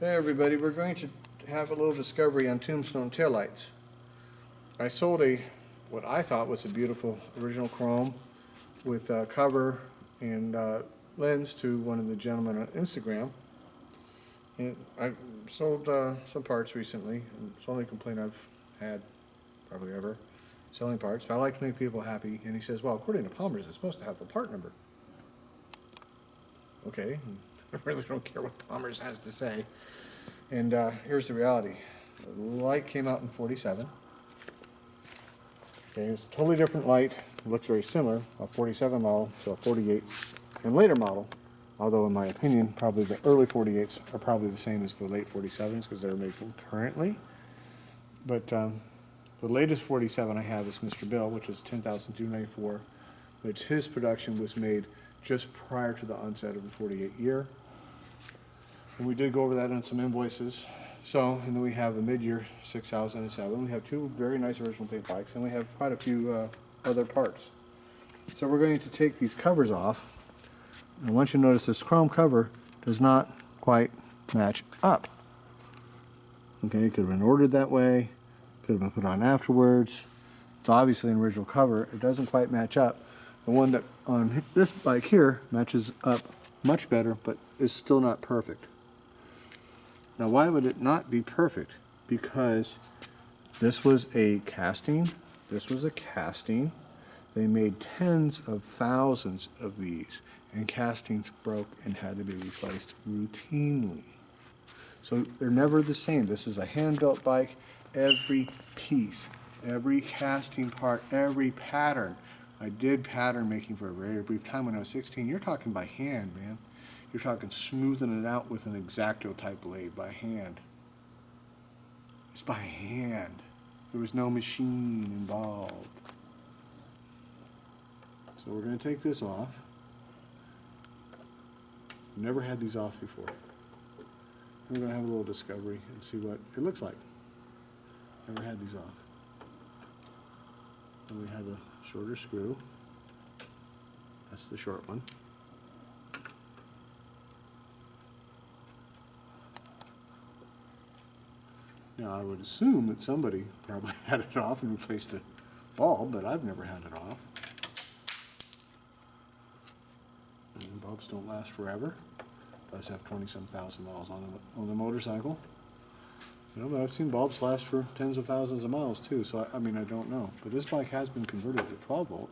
Hey everybody, we're going to have a little discovery on Tombstone taillights. I sold what I thought was a beautiful original chrome with cover and lens to one of the gentlemen on Instagram. And I sold some parts recently, and it's the only complaint I've had probably ever, selling parts. But I like to make people happy, and he says, well, according to Palmer's, it's supposed to have the part number. Okay, I really don't care what Palmer's has to say. And here's the reality. The light came out in 47. Okay, it's a totally different light. It looks very similar, a 47 model to a 48 and later model. Although in my opinion, probably the early 48s are probably the same as the late 47s because they're made currently. But the latest 47 I have is Mr. Bill, which is 10,294, which his production was made just prior to the onset of the 48 year. And we did go over that on some invoices. So, and then we have a mid-year 6007. We have two very nice original paint bikes, and we have quite a few other parts. So we're going to take these covers off. And I want you to notice this chrome cover does not quite match up. Okay, it could have been ordered that way, could have been put on afterwards. It's obviously an original cover. It doesn't quite match up. The one that on this bike here matches up much better, but is still not perfect. Now, why would it not be perfect? Because this was a casting. This was a casting. They made tens of thousands of these, and castings broke and had to be replaced routinely. So they're never the same. This is a hand-built bike. Every piece, every casting part, every pattern. I did pattern making for a very brief time when I was 16. You're talking by hand, man. You're talking smoothing it out with an X-Acto type blade by hand. It's by hand. There was no machine involved. So we're going to take this off. Never had these off before. We're going to have a little discovery and see what it looks like. Never had these off. And we have a shorter screw. That's the short one. Now, I would assume that somebody probably had it off and replaced the bulb, but I've never had it off. And bulbs don't last forever. It does have 20-some thousand miles on the motorcycle. You know, but I've seen bulbs last for tens of thousands of miles too, so I mean, I don't know. But this bike has been converted to 12 volt,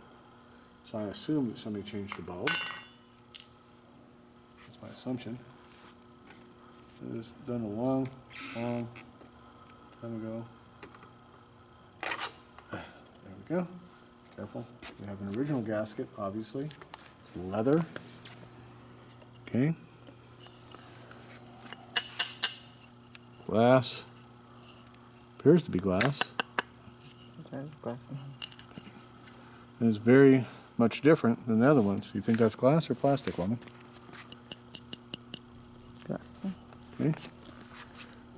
so I assume that somebody changed the bulb. That's my assumption. It was done a long time ago. There we go. Careful. We have an original gasket, obviously. It's leather. Okay. Glass. Appears to be glass. Okay, glass. And it's very much different than the other ones. You think that's glass or plastic, woman? Glass. Okay.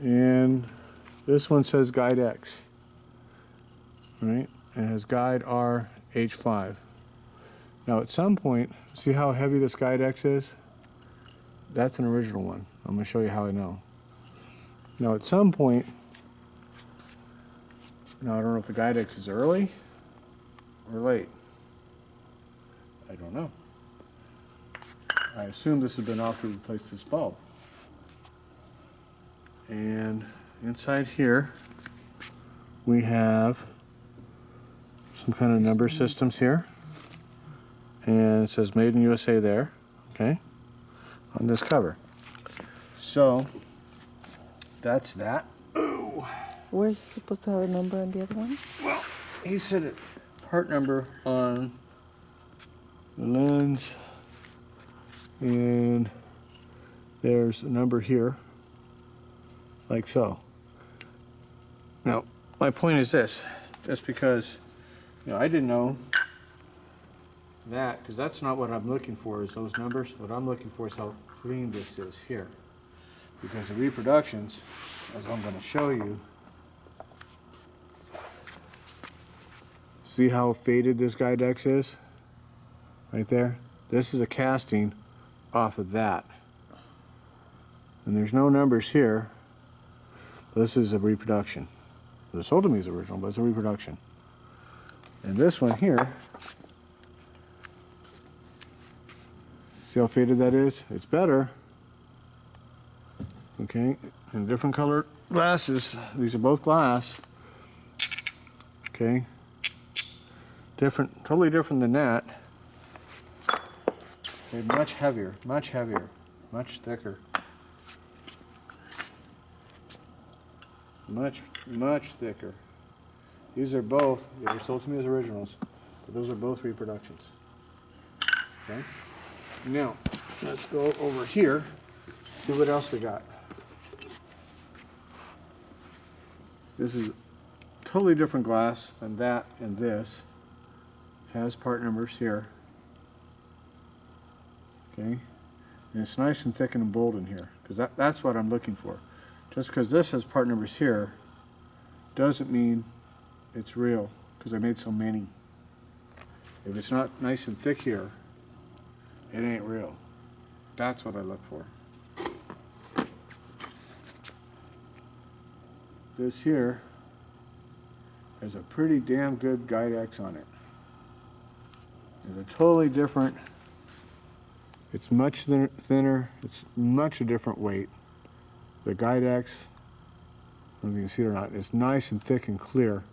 And this one says Guide X. Right? And it has Guide R H5. Now at some point, see how heavy this Guide X is? That's an original one. I'm going to show you how I know. Now at some point, now I don't know if the Guide X is early or late. I don't know. I assume this has been off to replace this bulb. And inside here, we have some kind of number systems here. And it says Made in USA there, okay, on this cover. So, that's that. Ooh. Where's it supposed to have a number on the other one? Well, he said it, part number on the lens, and there's a number here, like so. Now, my point is this, just because, you know, I didn't know that, because that's not what I'm looking for, is those numbers. What I'm looking for is how clean this is here. Because the reproductions, as I'm going to show you, see how faded this Guide X is? Right there? This is a casting off of that. And there's no numbers here. This is a reproduction. It was sold to me as original, but it's a reproduction. And this one here, see how faded that is? It's better. Okay, and different color glasses. These are both glass. Okay, different, totally different than that. Okay, much heavier, much thicker. Much thicker. These are both, they were sold to me as originals, but those are both reproductions. Okay? Now, let's go over here, see what else we got. This is totally different glass than that and this. Has part numbers here. Okay? And it's nice and thick and bold in here, because that's what I'm looking for. Just because this has part numbers here doesn't mean it's real, because I made so many. If it's not nice and thick here, it ain't real. That's what I look for. This here has a pretty damn good guide X on it. It's a totally different, it's much thinner, it's much a different weight. The guide X, I don't know if you can see it or not, it's nice and thick and clear.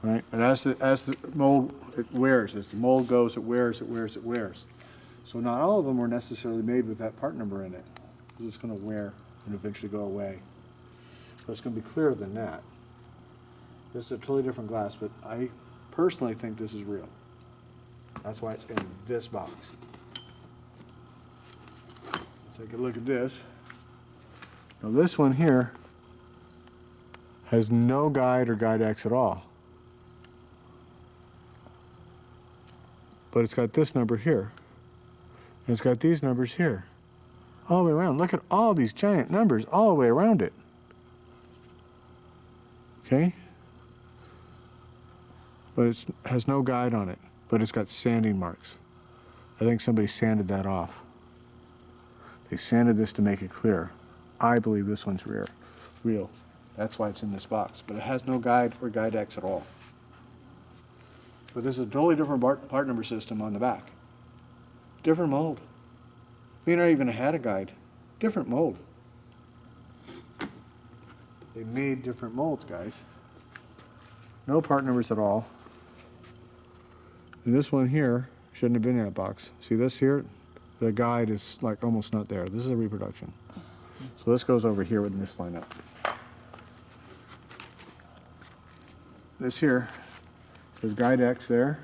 Right? And as the mold, it wears. As the mold goes, it wears, it wears, it wears. So not all of them were necessarily made with that part number in it, because it's going to wear and eventually go away. So it's going to be clearer than that. This is a totally different glass, but I personally think this is real. That's why it's in this box. Let's take a look at this. Now this one here has no guide or guide X at all. But it's got this number here. And it's got these numbers here. All the way around. Look at all these giant numbers all the way around it. Okay? But it has no guide on it. But it's got sanding marks. I think somebody sanded that off. They sanded this to make it clear. I believe this one's real. That's why it's in this box. But it has no guide or guide X at all. But this is a totally different part number system on the back. Different mold. May not even have had a guide. Different mold. They made different molds, guys. No part numbers at all. And this one here shouldn't have been in that box. See this here? The guide is like almost not there. This is a reproduction. So this goes over here with this lineup. This here says guide X there.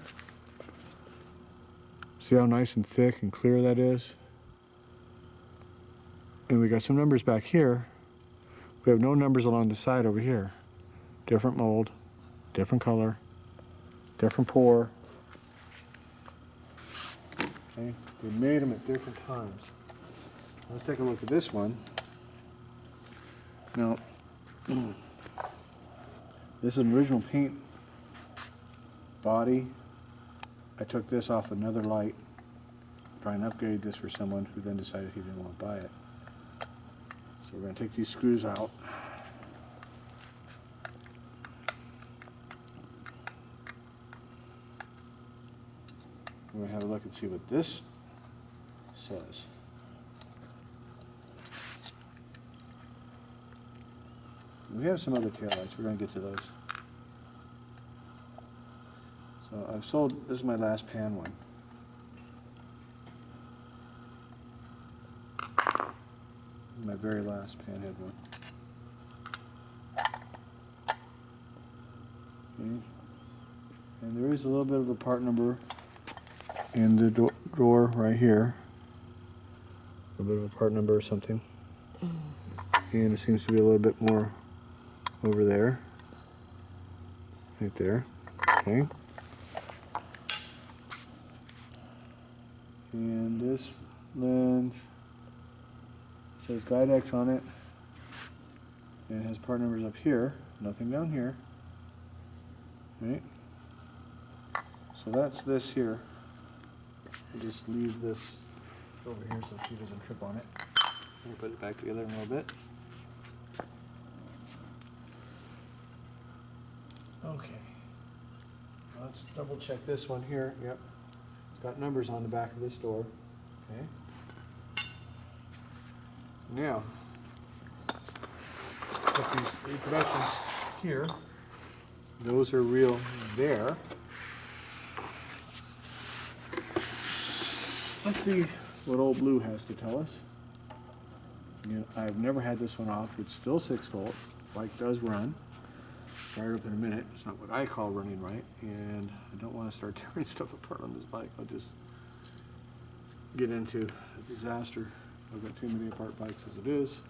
See how nice and thick and clear that is? And we got some numbers back here. We have no numbers along the side over here. Different mold, different color, different pour. Okay, they made them at different times. Let's take a look at this one. Now, this is an original paint body. I took this off another light, trying to upgrade this for someone who then decided he didn't want to buy it. So we're going to take these screws out. We're going to have a look and see what this says. We have some other taillights. We're going to get to those. So I've sold, this is my last pan one. My very last panhead one. Okay. And there is a little bit of a part number in the door right here. A little bit of a part number or something. And it seems to be a little bit more over there. Right there. Okay. And this lens says guide X on it. And it has part numbers up here. Nothing down here. Right? So that's this here. I'll just leave this over here so she doesn't trip on it. Let me put it back together in a little bit. Okay. Let's double check this one here. Yep. It's got numbers on the back of this door. Okay. Now, put these reproductions here. Those are real there. Let's see what Old Blue has to tell us. You know, I've never had this one off. It's still 6 volt. Bike does run. Fire it up in a minute. It's not what I call running right, and I don't want to start tearing stuff apart on this bike. I'll just get into a disaster. I've got too many apart bikes as it is.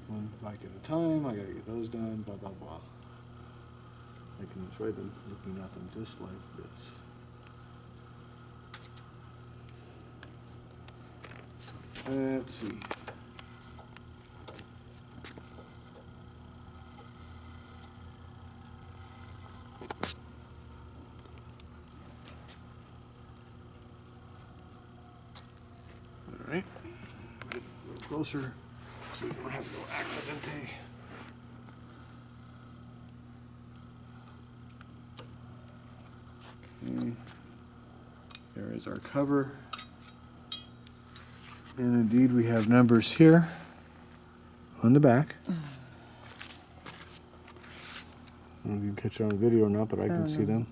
One bike at a time. I gotta get those done. Blah blah blah. I can enjoy them looking at them just like this. So, let's see. All right, get a little closer so we don't have no accidente. Okay. There is our cover. And indeed we have numbers here on the back. I don't know if you can catch it on video or not, but I can see them.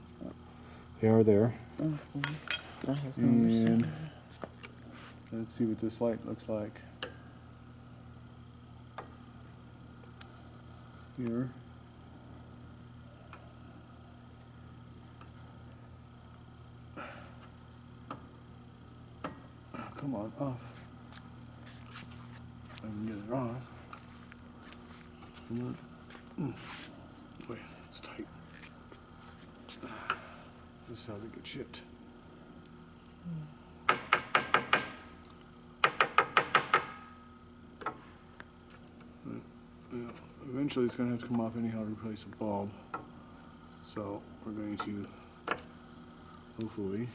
They are there. That has numbers. And let's see what this light looks like. Here. Oh, come on, off. I can get it off. Come on. Wait, it's tight. This is how they get shipped. Eventually it's going to have to come off anyhow to replace a bulb. So we're going to hopefully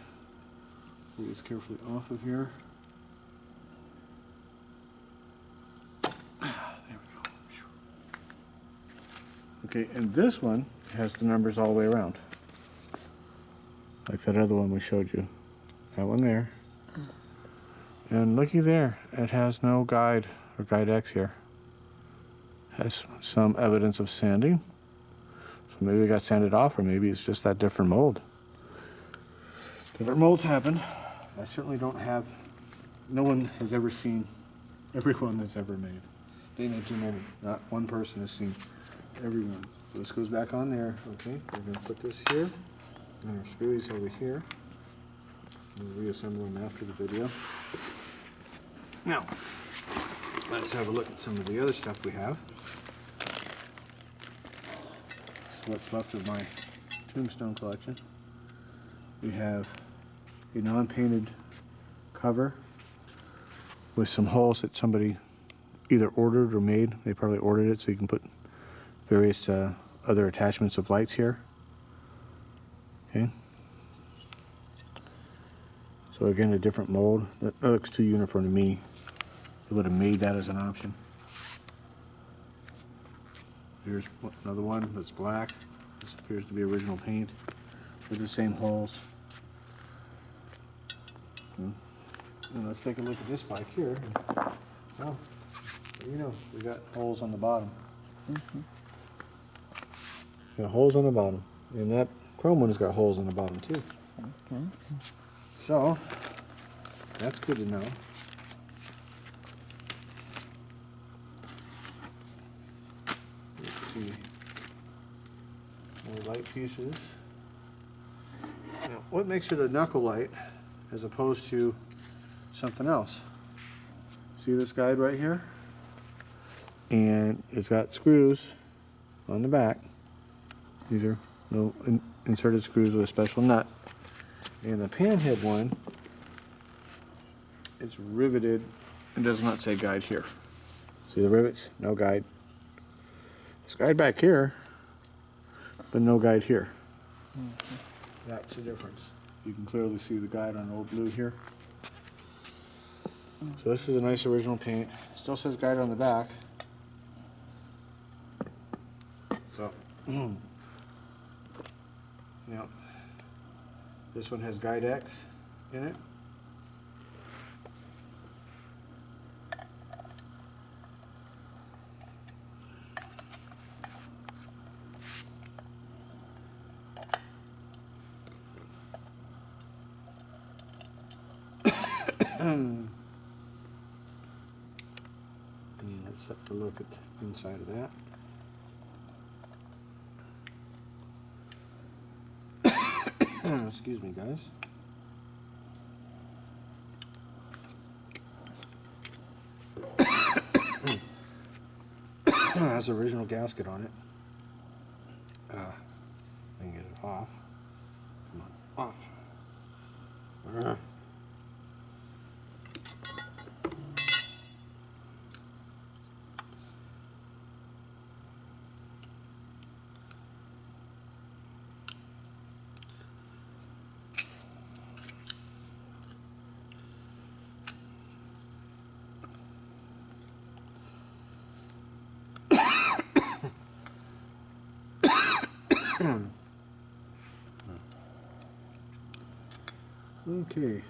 pull this carefully off of here. There we go. Okay, and this one has the numbers all the way around. Like that other one we showed you. That one there. And looky there, it has no guide or guide X here. Has some evidence of sanding. So maybe it got sanded off, or maybe it's just that different mold. Different molds happen. I certainly don't have, no one has ever seen every one that's ever made. They made too many. Not one person has seen every one. So this goes back on there, okay? We're going to put this here, and our screws over here. We'll reassemble them after the video. Now, let's have a look at some of the other stuff we have. This is what's left of my Tombstone collection. We have a non-painted cover with some holes that somebody either ordered or made. They probably ordered it so you can put various other attachments of lights here. Okay. So again, a different mold. That looks too uniform to me. They would have made that as an option. Here's another one that's black. This appears to be original paint with the same holes. And let's take a look at this bike here. Oh, you know, we got holes on the bottom. Got holes on the bottom. And that chrome one has got holes on the bottom too. Okay. So, that's good to know. Let's see. More light pieces. Now, what makes it a knuckle light as opposed to something else? See this guide right here? And it's got screws on the back. These are no inserted screws with a special nut. And the panhead one, it's riveted and does not say guide here. See the rivets? No guide. There's guide back here, but no guide here. That's the difference. You can clearly see the guide on Old Blue here. So this is a nice original paint. Still says guide on the back. So, now, this one has Guide X in it. And let's have to look at the inside of that. Excuse me, guys. Has the original gasket on it. I can get it off. Come on, off. Okay.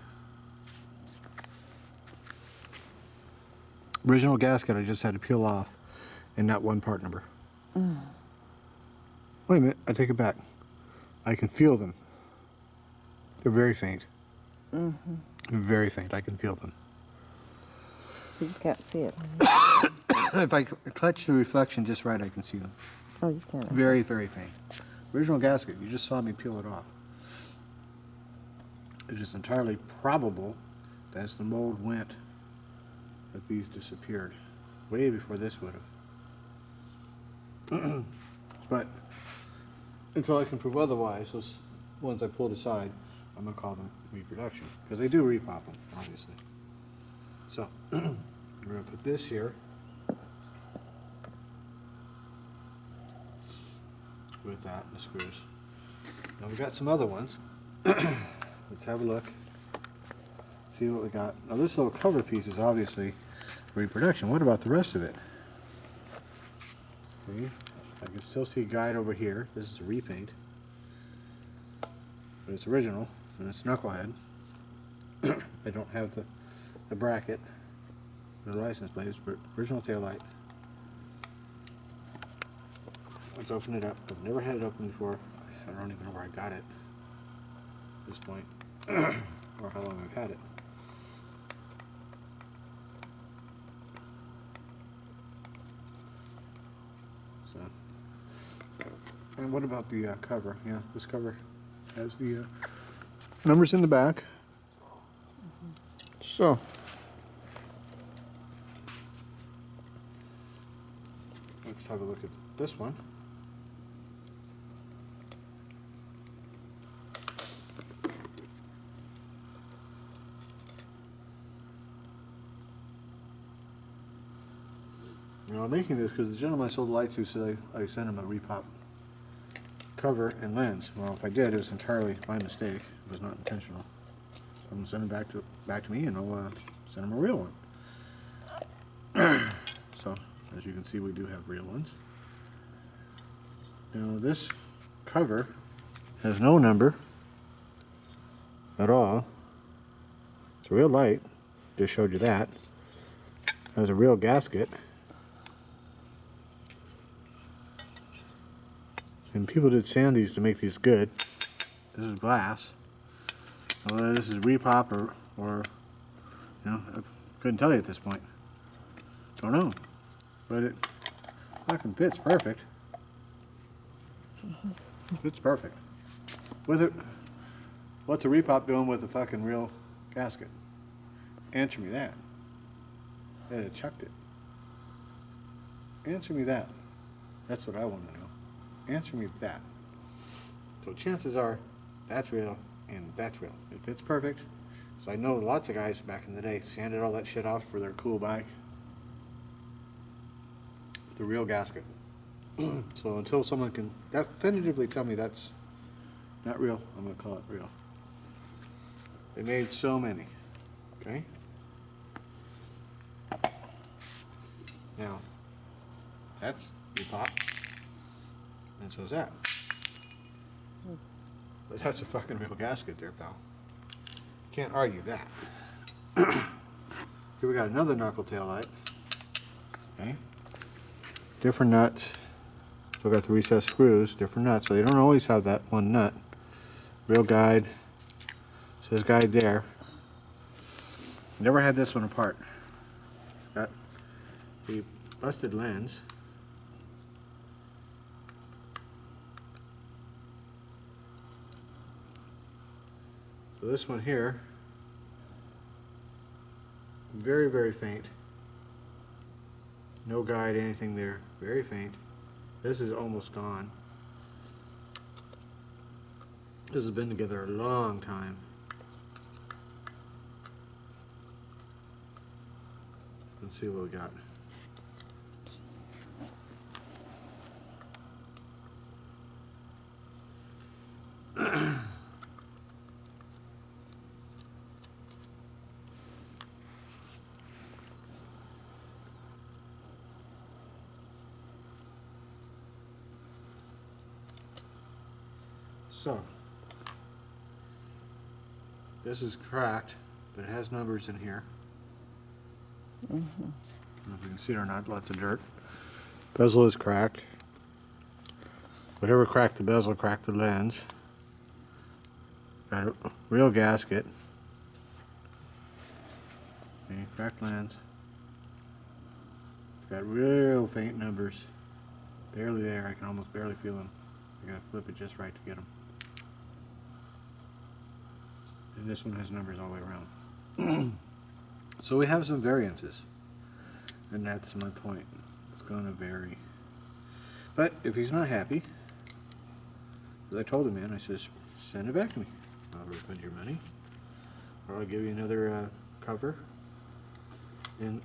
Original gasket I just had to peel off, and not one part number. Wait a minute, I take it back. I can feel them. They're very faint. Very faint, I can feel them. You can't see it. If I clutch the reflection just right, I can see them. Oh, you can't. Very, very faint. Original gasket, you just saw me peel it off. It is entirely probable that as the mold went, that these disappeared way before this would have. But until I can prove otherwise, those ones I pulled aside, I'm gonna call them reproduction because they do repop them, obviously. So we're gonna put this here with that and the screws. Now we've got some other ones. Let's have a look. See what we got. Now this little cover piece is obviously reproduction. What about the rest of it? See, I can still see guide over here. This is a repaint. But it's original, and it's knucklehead. I don't have the bracket, the license plates, but original taillight. Let's open it up. I've never had it open before. I don't even know where I got it at this point, or how long I've had it. So, and what about the cover? Yeah, this cover has the numbers in the back. So, let's have a look at this one. Now I'm making this because the gentleman I sold the light to said I sent him a repop cover and lens. Well, if I did, it was entirely my mistake. It was not intentional. I'm gonna send it back to me, and I'll send him a real one. So, as you can see, we do have real ones. Now this cover has no number at all. It's a real light. Just showed you that. Has a real gasket. And people did sand these to make these good. This is glass. Whether this is repop or you know, I couldn't tell you at this point. Don't know. But it fucking fits perfect. Fits perfect. With it, what's a repop doing with a fucking real gasket? Answer me that. They'd have chucked it. Answer me that. That's what I want to know. Answer me that. So chances are that's real and that's real. It fits perfect. So I know lots of guys back in the day sanded all that shit off for their cool bike. The real gasket. So until someone can definitively tell me that's not real, I'm going to call it real. They made so many. Okay? Now, that's your pop, and so's that. But that's a fucking real gasket there, pal. Can't argue that. Here we got another knuckle tail light. Okay. Different nuts. Still got the recessed screws, different nuts. So they don't always have that one nut. Real guide. Says guide there. Never had this one apart. Got the busted lens. So this one here, very, very faint. No guide, anything there. Very faint. This is almost gone. This has been together a long time. Let's see what we got. So, this is cracked, but it has numbers in here. I don't know if you can see it or not, lots of dirt. Bezel is cracked. Whatever cracked the bezel cracked the lens. Got a real gasket. Okay, cracked lens. It's got real faint numbers. Barely there, I can almost barely feel them. I gotta flip it just right to get them. And this one has numbers all the way around. So we have some variances. And that's my point. It's going to vary. But if he's not happy, as I told the man, I says, send it back to me. I'll refund your money. Or I'll give you another cover and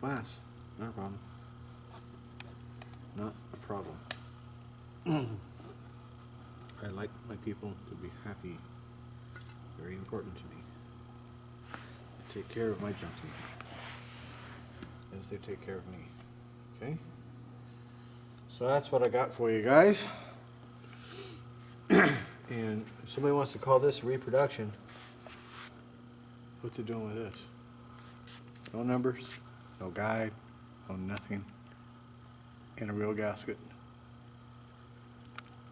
glass. Not a problem. Not a problem. I like my people to be happy. Very important to me. I take care of my gentlemen as they take care of me. Okay? So that's what I got for you guys. And if somebody wants to call this reproduction, what's it doing with this? No numbers, no guide, no nothing. In a real gasket.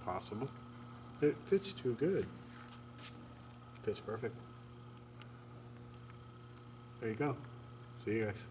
Possible. It fits too good. Fits perfect. There you go. See you guys.